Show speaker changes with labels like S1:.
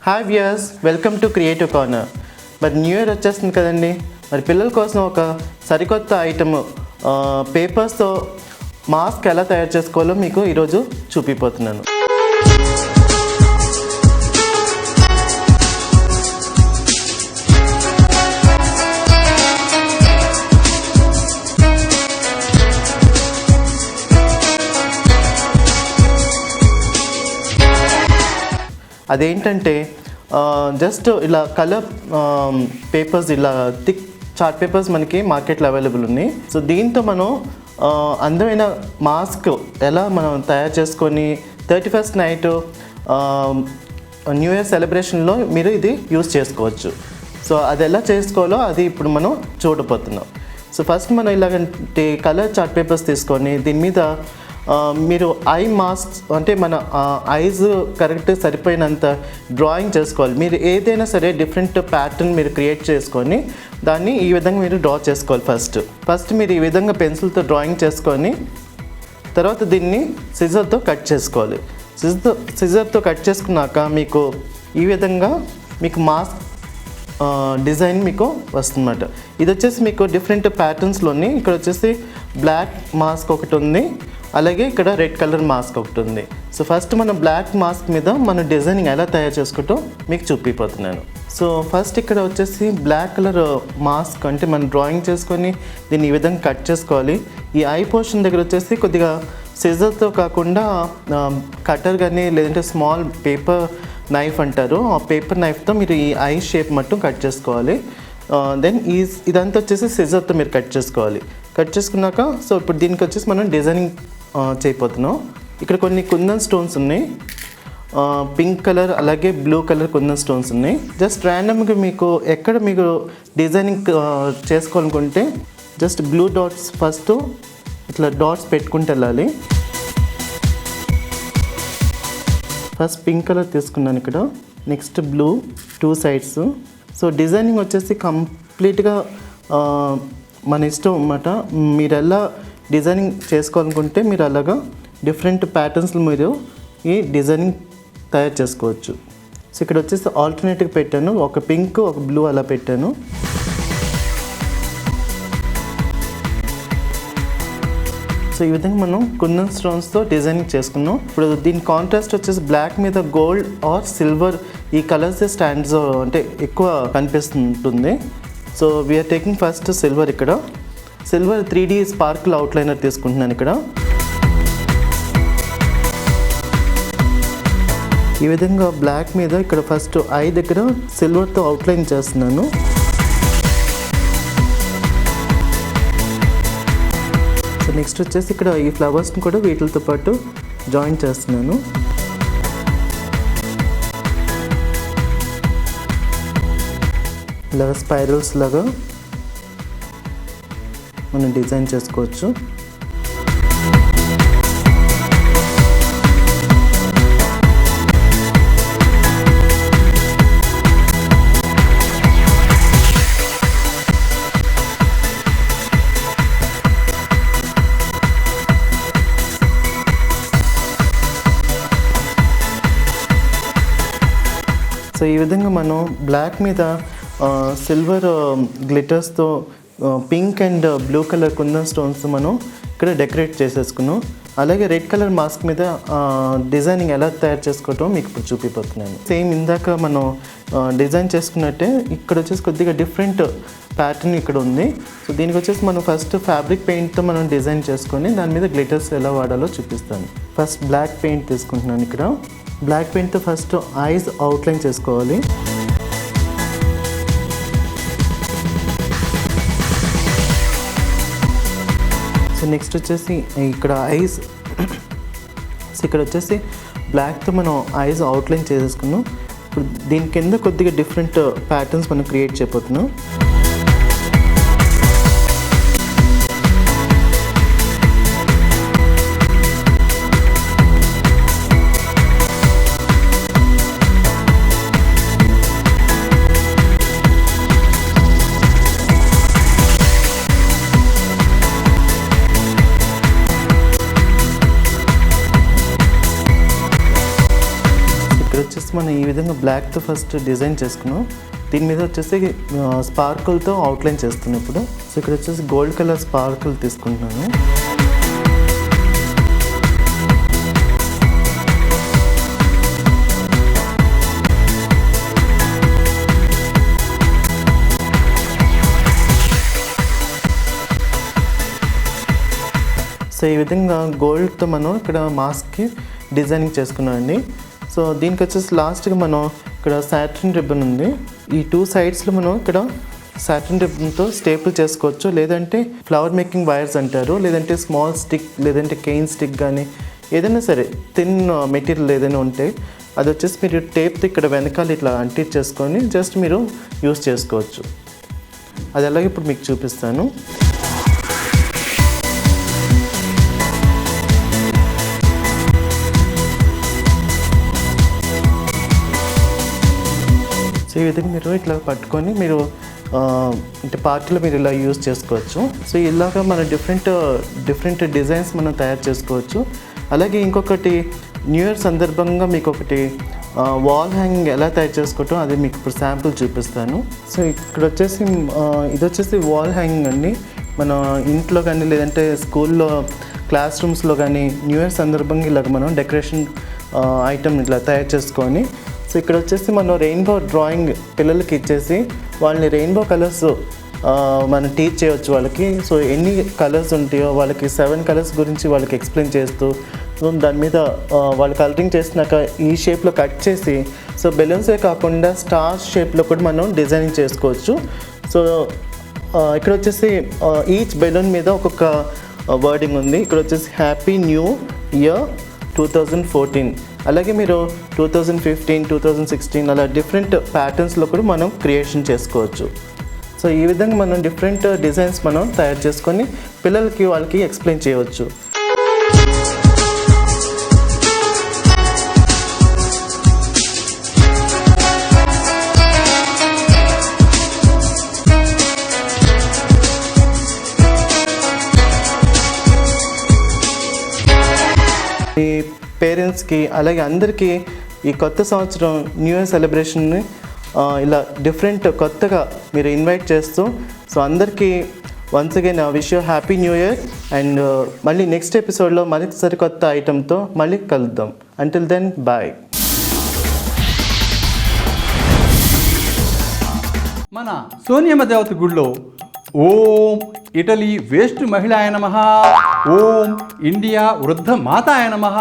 S1: Hi viewers, welcome to creative corner. మరి new year వచ్చేస్తుంది కదండి. మరి పిల్లల కోసం ఒక సరికొత్త ఐటమ్ పేపర్స్తో మాస్క్ ఎలా తయారు చేసుకోవాలో మీకు ఈరోజు చూపిపోతున్నాను. అదేంటంటే జస్ట్ ఇలా కలర్ పేపర్స్, ఇలా థిక్ చార్ట్ పేపర్స్ మనకి మార్కెట్లో అవైలబుల్ ఉన్నాయి. సో దీంతో మనం అందమైన మాస్క్ ఎలా మనం తయారు చేసుకొని 31st నైట్ న్యూ ఇయర్ సెలబ్రేషన్లో మీరు ఇది యూస్ చేసుకోవచ్చు. సో అది ఎలా చేసుకోవాలో అది ఇప్పుడు మనం చూడబోతున్నాం. సో ఫస్ట్ మనం ఇలాగంటే కలర్ చార్ట్ పేపర్స్ తీసుకొని దీని మీద మీరు ఐ మాస్క్ అంటే మన ఐస్ కరెక్ట్ సరిపోయినంత డ్రాయింగ్ చేసుకోవాలి. మీరు ఏదైనా సరే డిఫరెంట్ ప్యాటర్న్ మీరు క్రియేట్ చేసుకొని దాన్ని ఈ విధంగా మీరు డ్రా చేసుకోవాలి. ఫస్ట్ మీరు ఈ విధంగా పెన్సిల్తో డ్రాయింగ్ చేసుకొని తర్వాత దీన్ని సిజర్తో కట్ చేసుకోవాలి. సిజర్తో కట్ చేసుకున్నాక మీకు ఈ విధంగా మీకు మాస్క్ డిజైన్ మీకు వస్తుందన్నమాట. ఇది వచ్చేసి మీకు డిఫరెంట్ ప్యాటర్న్స్లోని ఇక్కడ వచ్చేసి బ్లాక్ మాస్క్ ఒకటి ఉంది, అలాగే ఇక్కడ రెడ్ కలర్ మాస్క్ ఒకటి ఉంది. సో ఫస్ట్ మనం బ్లాక్ మాస్క్ మీద మన డిజైనింగ్ ఎలా తయారు చేసుకుంటూ మీకు చూపిపోతున్నాను. సో ఫస్ట్ ఇక్కడ వచ్చేసి బ్లాక్ కలర్ మాస్క్ అంటే మనం డ్రాయింగ్ చేసుకొని దీన్ని ఈ విధంగా కట్ చేసుకోవాలి. ఈ ఐ పోర్షన్ దగ్గర వచ్చేసి కొద్దిగా సిజర్తో కాకుండా కటర్ కానీ లేదంటే స్మాల్ పేపర్ నైఫ్ అంటారు, ఆ పేపర్ నైఫ్తో మీరు ఈ ఐ షేప్ మట్టు కట్ చేసుకోవాలి. దెన్ ఇదంతా వచ్చేసి సిజర్తో మీరు కట్ చేసుకోవాలి. కట్ చేసుకున్నాక సో ఇప్పుడు దీనికి వచ్చేసి మనం డిజైనింగ్ చేయబోతున్నాం. ఇక్కడ కొన్ని కుందన్ స్టోన్స్ ఉన్నాయి, పింక్ కలర్ అలాగే బ్లూ కలర్ కుందన్ స్టోన్స్ ఉన్నాయి. జస్ట్ ర్యాండమ్గా మీకు ఎక్కడ మీకు డిజైనింగ్ చేసుకోవాలనుకుంటే జస్ట్ బ్లూ డాట్స్ ఫస్ట్ ఇట్లా డాట్స్ పెట్టుకుంటూ వెళ్ళాలి. ఫస్ట్ పింక్ కలర్ తీసుకున్నాను ఇక్కడ, next blue 2 sides. So designing వచ్చేసి కంప్లీట్గా మన ఇష్టం అన్నమాట. మీరు ఎలా డిజైనింగ్ చేసుకోవాలనుకుంటే మీరు అలాగా డిఫరెంట్ ప్యాటర్న్స్లో మీరు ఈ డిజైనింగ్ తయారు చేసుకోవచ్చు. సో ఇక్కడ వచ్చేసి ఆల్టర్నేటివ్ పెట్టాను, ఒక పింక్ ఒక బ్లూ అలా పెట్టాను. సో ఈ విధంగా మనం కుందన్ స్టోన్స్తో డిజైనింగ్ చేసుకున్నాం. ఇప్పుడు దీని కాంట్రాస్ట్ వచ్చేసి బ్లాక్ మీద గోల్డ్ ఆర్ సిల్వర్ ఈ కలర్స్ స్టాండ్స్ అంటే ఎక్కువ కనిపిస్తుంటుంది. So we're taking first silver. ఇక్కడ సిల్వర్ 3D స్పార్కిల్ అవుట్లైనర్ తీసుకుంటున్నాను. ఇక్కడ ఈ విధంగా బ్లాక్ మీద ఇక్కడ ఫస్ట్ ఐ దగ్గర సిల్వర్తో అవుట్లైన్ చేస్తున్నాను. సో నెక్స్ట్ వచ్చేసి ఇక్కడ ఈ ఫ్లవర్స్ని కూడా వీటితో పాటు జాయిన్ చేస్తున్నాను. ఇలాగ స్పైరల్స్ లాగా మనం డిజైన్ చేసుకోవచ్చు. సో ఈ విధంగా మనం బ్లాక్ మీద సిల్వర్ గ్లిటర్స్తో pink and blue colour kundan stones మనం ఇక్కడ డెకరేట్ చేసేసుకున్నాం. అలాగే రెడ్ కలర్ మాస్క్ మీద డిజైనింగ్ ఎలా తయారు చేసుకోవటం మీకు ఇప్పుడు చూపిపోతున్నాను. సేమ్ ఇందాక మనం డిజైన్ చేసుకున్నట్టే ఇక్కడ వచ్చేసి కొద్దిగా డిఫరెంట్ ప్యాటర్న్ ఇక్కడ ఉంది. సో దీనికి వచ్చేసి మనం ఫస్ట్ ఫ్యాబ్రిక్ పెయింట్తో మనం డిజైన్ చేసుకొని దాని మీద గ్లిటర్స్ ఎలా వాడాలో చూపిస్తాను. ఫస్ట్ బ్లాక్ పెయింట్ తీసుకుంటున్నాను. ఇక్కడ బ్లాక్ పెయింట్తో ఫస్ట్ ఐస్ అవుట్లైన్ చేసుకోవాలి. సో నెక్స్ట్ వచ్చేసి ఇక్కడ ఐస్, సో ఇక్కడ వచ్చేసి బ్లాక్తో మనం ఐస్ అవుట్లైన్ చేసేసుకున్నాం. ఇప్పుడు దీని కింద కొద్దిగా డిఫరెంట్ ప్యాటర్న్స్ మనం క్రియేట్ చేయబోతున్నాం. మనం ఈ విధంగా బ్లాక్తో ఫస్ట్ డిజైన్ చేసుకున్నాం. దీని మీద వచ్చేసి స్పార్కుల్తో అవుట్లైన్ చేస్తున్నాం ఇప్పుడు. సో ఇక్కడ వచ్చేసి గోల్డ్ కలర్ స్పార్కుల్ తీసుకుంటున్నాను. సో ఈ విధంగా గోల్డ్తో మనం ఇక్కడ మాస్క్కి డిజైనింగ్ చేసుకున్నాం అండి. సో దీనికి వచ్చేసి లాస్ట్గా మనం ఇక్కడ సాటిన్ రిబ్బన్ ఉంది. ఈ 2 సైడ్స్లో మనం ఇక్కడ సాటిన్ రిబ్బన్తో స్టేపుల్ చేసుకోవచ్చు, లేదంటే ఫ్లవర్ మేకింగ్ వైర్స్ అంటారు, లేదంటే స్మాల్ స్టిక్, లేదంటే కెయిన్ స్టిక్ కానీ ఏదైనా సరే థిన్ మెటీరియల్ ఏదైనా ఉంటే అది వచ్చేసి మీరు టేప్తో ఇక్కడ వెనకాల ఇట్లా అంటించేసుకొని జస్ట్ మీరు యూస్ చేసుకోవచ్చు. అది అలాగే ఇప్పుడు మీకు చూపిస్తాను. సో ఈ విధంగా మీరు ఇట్లా పట్టుకొని మీరు అంటే పార్టీలో మీరు ఇలా యూజ్ చేసుకోవచ్చు. సో ఇలాగా మన డిఫరెంట్ డిజైన్స్ మనం తయారు చేసుకోవచ్చు. అలాగే ఇంకొకటి న్యూ ఇయర్ సందర్భంగా మీకు ఒకటి వాల్ హ్యాంగింగ్ ఎలా తయారు చేసుకోవటం అది మీకు ఇప్పుడు శాంపుల్ చూపిస్తాను. సో ఇక్కడ వచ్చేసి ఇది వచ్చేసి వాల్ హ్యాంగింగ్ అండి. మన ఇంట్లో కానీ లేదంటే స్కూల్లో క్లాస్ రూమ్స్లో కానీ న్యూ ఇయర్ సందర్భంగా ఇలాగ మనం డెకరేషన్ ఐటమ్ ఇట్లా తయారు చేసుకొని, సో ఇక్కడ వచ్చేసి మనం రెయిన్బో డ్రాయింగ్ పిల్లలకి ఇచ్చేసి వాళ్ళని రెయిన్బో కలర్స్ మనం టీచ్ చేయవచ్చు వాళ్ళకి. సో ఎన్ని కలర్స్ ఉంటాయో వాళ్ళకి 7 కలర్స్ గురించి వాళ్ళకి ఎక్స్ప్లెయిన్ చేస్తూ, సో దాని మీద వాళ్ళు కలరింగ్ చేసినాక ఈ షేప్లో కట్ చేసి, సో బెలూన్సే కాకుండా స్టార్ షేప్లో కూడా మనం డిజైనింగ్ చేసుకోవచ్చు. సో ఇక్కడ వచ్చేసి ఈచ్ బెలూన్ మీద ఒక్కొక్క వర్డింగ్ ఉంది. ఇక్కడ వచ్చేసి హ్యాపీ న్యూ ఇయర్ 2014, అలాగే మీరు 2015, 2016 అలా డిఫరెంట్ ప్యాటర్న్స్లో కూడా మనం క్రియేషన్ చేసుకోవచ్చు. సో ఈ విధంగా మనం డిఫరెంట్ డిజైన్స్ మనం తయారు చేసుకొని పిల్లలకి వాళ్ళకి ఎక్స్ప్లెయిన్ చేయవచ్చు. ఈ పేరెంట్స్కి అలాగే అందరికీ ఈ కొత్త సంవత్సరం న్యూ ఇయర్ సెలబ్రేషన్ని ఇలా డిఫరెంట్ కొత్తగా మీరు ఇన్వైట్ చేస్తూ, సో అందరికీ once again wish you happy new year. And మళ్ళీ నెక్స్ట్ ఎపిసోడ్లో మళ్ళీ సరికొత్త ఐటెంతో మళ్ళీ కలుద్దాం. Until then bye.
S2: మన సోనియమ్మ దేవత గుడిలో ఓం ఇటలీ వేస్ట్ మహిళాయ నమః, ఓం ఇండియా వృద్ధ మాతాయ నమః,